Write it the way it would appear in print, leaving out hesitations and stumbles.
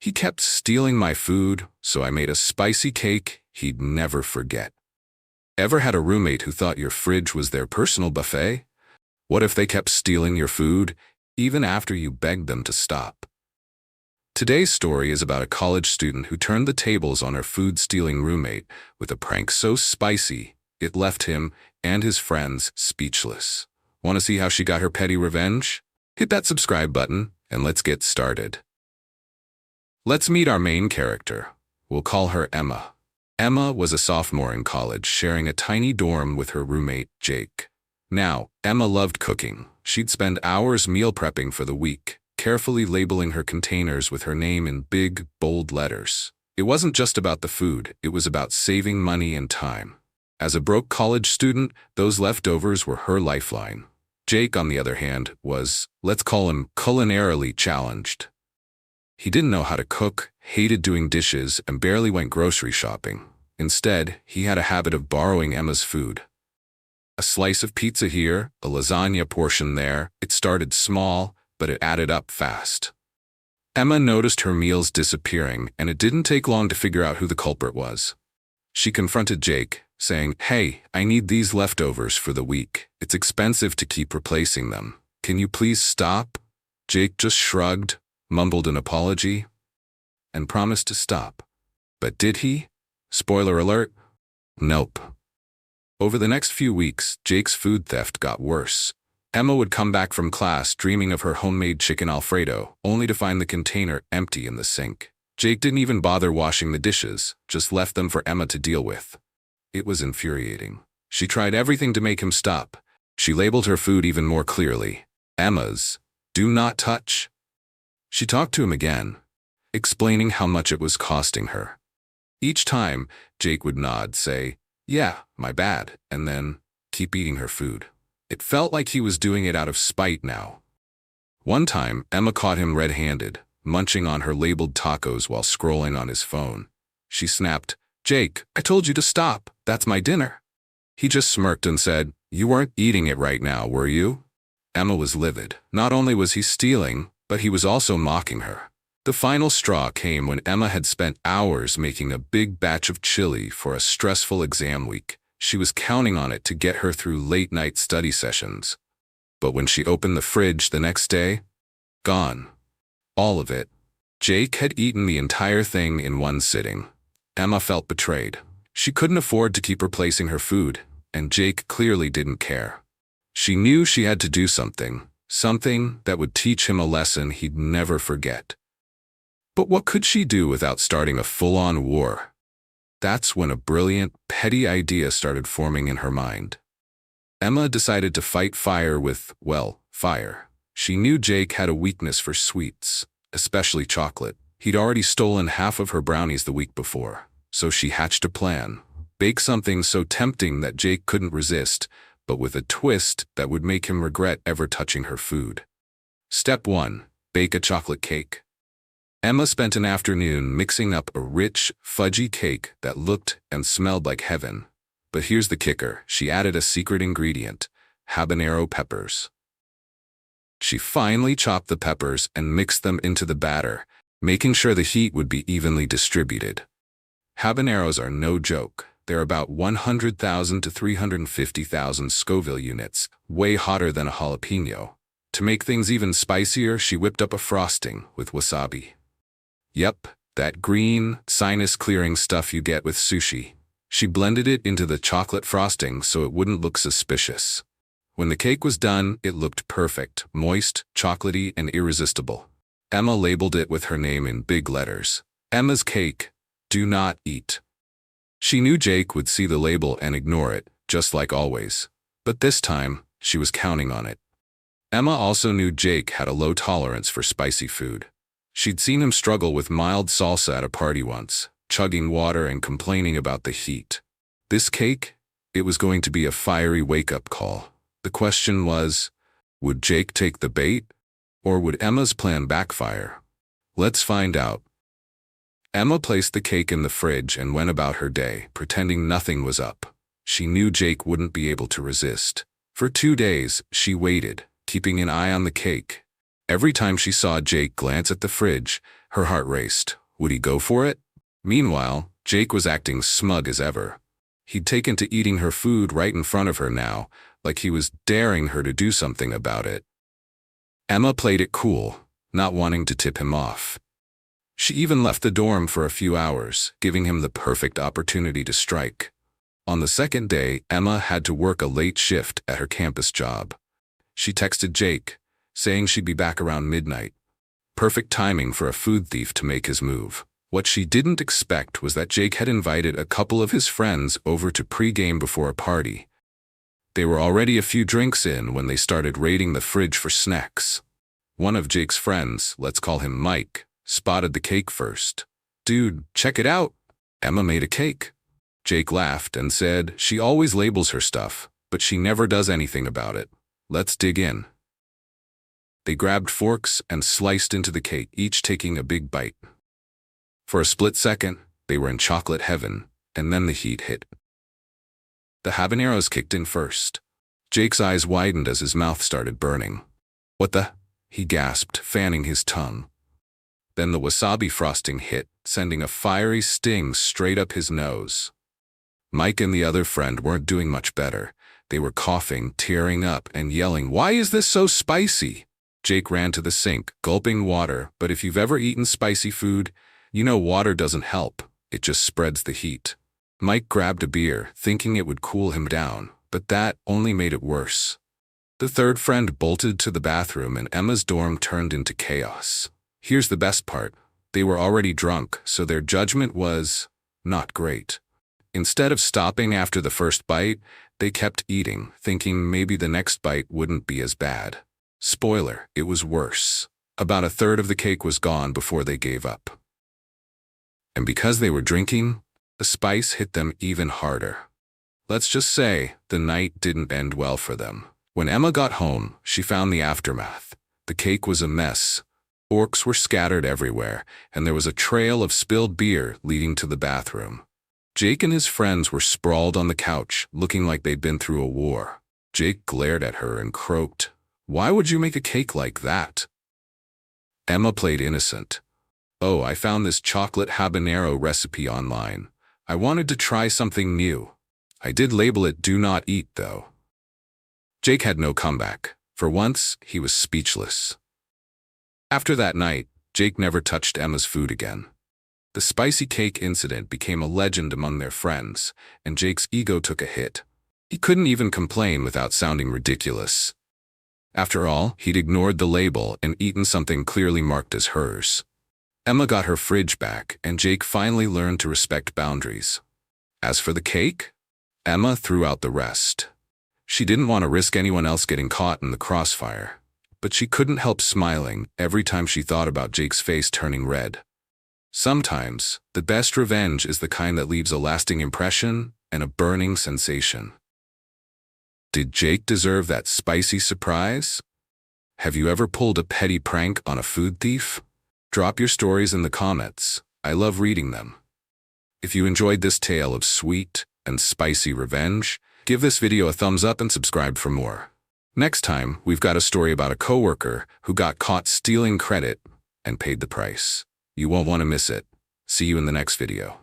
He kept stealing my food, so I made a spicy cake he'd never forget. Ever had a roommate who thought your fridge was their personal buffet? What if they kept stealing your food, even after you begged them to stop? Today's story is about a college student who turned the tables on her food-stealing roommate with a prank so spicy, it left him and his friends speechless. Want to see how she got her petty revenge? Hit that subscribe button, and let's get started. Let's meet our main character. We'll call her Emma. Emma was a sophomore in college, sharing a tiny dorm with her roommate, Jake. Now, Emma loved cooking. She'd spend hours meal prepping for the week, carefully labeling her containers with her name in big, bold letters. It wasn't just about the food, it was about saving money and time. As a broke college student, those leftovers were her lifeline. Jake, on the other hand, was, let's call him, culinarily challenged. He didn't know how to cook, hated doing dishes, and barely went grocery shopping. Instead, he had a habit of borrowing Emma's food. A slice of pizza here, a lasagna portion there. It started small, but it added up fast. Emma noticed her meals disappearing, and it didn't take long to figure out who the culprit was. She confronted Jake, saying, "Hey, I need these leftovers for the week. It's expensive to keep replacing them. Can you please stop?" Jake just shrugged, mumbled an apology, and promised to stop. But did he? Spoiler alert, nope. Over the next few weeks, Jake's food theft got worse. Emma would come back from class dreaming of her homemade chicken Alfredo, only to find the container empty in the sink. Jake didn't even bother washing the dishes, just left them for Emma to deal with. It was infuriating. She tried everything to make him stop. She labeled her food even more clearly. Emma's, do not touch. She talked to him again, explaining how much it was costing her. Each time, Jake would nod, say, "Yeah, my bad," and then keep eating her food. It felt like he was doing it out of spite now. One time, Emma caught him red-handed, munching on her labeled tacos while scrolling on his phone. She snapped, "Jake, I told you to stop. That's my dinner." He just smirked and said, "You weren't eating it right now, were you?" Emma was livid. Not only was he stealing, but he was also mocking her. The final straw came when Emma had spent hours making a big batch of chili for a stressful exam week. She was counting on it to get her through late-night study sessions. But when she opened the fridge the next day, gone. All of it. Jake had eaten the entire thing in one sitting. Emma felt betrayed. She couldn't afford to keep replacing her food, and Jake clearly didn't care. She knew she had to do something that would teach him a lesson he'd never forget. But what could she do without starting a full-on war? That's when a brilliant, petty idea started forming in her mind. Emma decided to fight fire with, well, fire. She knew Jake had a weakness for sweets, especially chocolate. He'd already stolen half of her brownies the week before, so she hatched a plan. Bake something so tempting that Jake couldn't resist, but with a twist that would make him regret ever touching her food. Step 1. Bake a chocolate cake. Emma spent an afternoon mixing up a rich, fudgy cake that looked and smelled like heaven. But here's the kicker. She added a secret ingredient, habanero peppers. She finely chopped the peppers and mixed them into the batter, making sure the heat would be evenly distributed. Habaneros are no joke. They're about 100,000 to 350,000 Scoville units, way hotter than a jalapeno. To make things even spicier, she whipped up a frosting with wasabi. Yep, that green, sinus-clearing stuff you get with sushi. She blended it into the chocolate frosting so it wouldn't look suspicious. When the cake was done, it looked perfect, moist, chocolatey, and irresistible. Emma labeled it with her name in big letters. Emma's cake, do not eat. She knew Jake would see the label and ignore it, just like always. But this time, she was counting on it. Emma also knew Jake had a low tolerance for spicy food. She'd seen him struggle with mild salsa at a party once, chugging water and complaining about the heat. This cake? It was going to be a fiery wake-up call. The question was, would Jake take the bait? Or would Emma's plan backfire? Let's find out. Emma placed the cake in the fridge and went about her day, pretending nothing was up. She knew Jake wouldn't be able to resist. For 2 days, she waited, keeping an eye on the cake. Every time she saw Jake glance at the fridge, Her heart raced. Would he go for it? Meanwhile, Jake was acting smug as ever. He'd taken to eating her food right in front of her now, like he was daring her to do something about it. Emma played it cool, not wanting to tip him off. She even left the dorm for a few hours, giving him the perfect opportunity to strike. On the second day, Emma had to work a late shift at her campus job. She texted Jake, saying she'd be back around midnight. Perfect timing for a food thief to make his move. What she didn't expect was that Jake had invited a couple of his friends over to pregame before a party. They were already a few drinks in when they started raiding the fridge for snacks. One of Jake's friends, let's call him Mike, spotted the cake first. "Dude, check it out. Emma made a cake." Jake laughed and said she always labels her stuff, but she never does anything about it. "Let's dig in." They grabbed forks and sliced into the cake, each taking a big bite. For a split second, they were in chocolate heaven, and then the heat hit. The habaneros kicked in first. Jake's eyes widened as his mouth started burning. "What the?" he gasped, fanning his tongue. Then the wasabi frosting hit, sending a fiery sting straight up his nose. Mike and the other friend weren't doing much better. They were coughing, tearing up, and yelling, "Why is this so spicy?" Jake ran to the sink, gulping water, but if you've ever eaten spicy food, you know water doesn't help. It just spreads the heat. Mike grabbed a beer, thinking it would cool him down, but that only made it worse. The third friend bolted to the bathroom and Emma's dorm turned into chaos. Here's the best part. They were already drunk, so their judgment was not great. Instead of stopping after the first bite, they kept eating, thinking maybe the next bite wouldn't be as bad. Spoiler, it was worse. About a third of the cake was gone before they gave up. And because they were drinking, the spice hit them even harder. Let's just say the night didn't end well for them. When Emma got home, she found the aftermath. The cake was a mess. Forks were scattered everywhere, and there was a trail of spilled beer leading to the bathroom. Jake and his friends were sprawled on the couch, looking like they'd been through a war. Jake glared at her and croaked, "Why would you make a cake like that?" Emma played innocent. "Oh, I found this chocolate habanero recipe online. I wanted to try something new. I did label it do not eat, though." Jake had no comeback. For once, he was speechless. After that night, Jake never touched Emma's food again. The spicy cake incident became a legend among their friends, and Jake's ego took a hit. He couldn't even complain without sounding ridiculous. After all, he'd ignored the label and eaten something clearly marked as hers. Emma got her fridge back, and Jake finally learned to respect boundaries. As for the cake, Emma threw out the rest. She didn't want to risk anyone else getting caught in the crossfire, but she couldn't help smiling every time she thought about Jake's face turning red. Sometimes, the best revenge is the kind that leaves a lasting impression and a burning sensation. Did Jake deserve that spicy surprise? Have you ever pulled a petty prank on a food thief? Drop your stories in the comments. I love reading them. If you enjoyed this tale of sweet and spicy revenge, give this video a thumbs up and subscribe for more. Next time, we've got a story about a coworker who got caught stealing credit and paid the price. You won't want to miss it. See you in the next video.